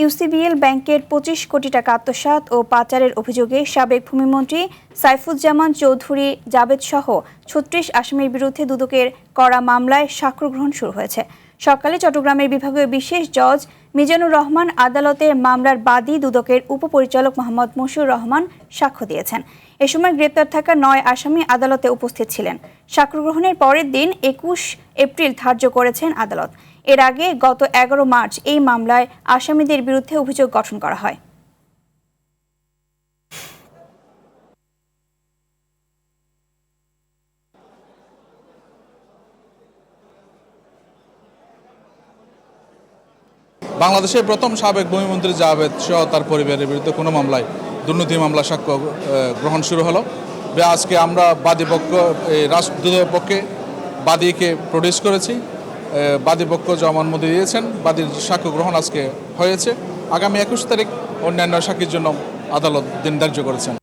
UCBL ব্যাংকের ২৫ কোটি টাকা আত্মসাৎ ও পাচারের অভিযোগে সাবেক ভূমিমন্ত্রী সাইফুজ্জামান চৌধুরী জাবেদ সহ ৩৬ আসামির বিরুদ্ধে দুদকের করা মামলায় সাক্ষ্য গ্রহণ শুরু হয়েছে। সকালে চট্টগ্রামের বিভাগীয় বিশেষ জজ মিজানুর রহমান আদালতে মামলার বাদী দুদকের উপপরিচালক মোহাম্মদ মশিউর রহমান সাক্ষ্য দিয়েছেন। এ সময় গ্রেপ্তার থাকা ৯ আসামি আদালতে উপস্থিত ছিলেন। সাক্ষ্য গ্রহণের পরের দিন ২১ এপ্রিল ধার্য করেছেন আদালত। এর আগে গত ১১ মার্চ এই মামলায় আসামিদের বিরুদ্ধে অভিযোগ গঠন করা হয়। বাংলাদেশের প্রথম সাবেক ভূমিমন্ত্রী জাবেদ সহ তার পরিবারের বিরুদ্ধে কোনো মামলায় দুর্নীতি মামলা সাক্ষ্য গ্রহণ শুরু হলো। আজকে আমরা বাদীপক্ষ দুদকের পক্ষে বাদীকে প্রডিউস করেছি। বাদীপক্ষ জবানবন্দি দিয়েছেন, বাদীর সাক্ষ্য গ্রহণ আজকে হয়েছে। আগামী ২১ তারিখ অন্যান্য সাক্ষীর জন্য আদালত দিন ধার্য করেছেন।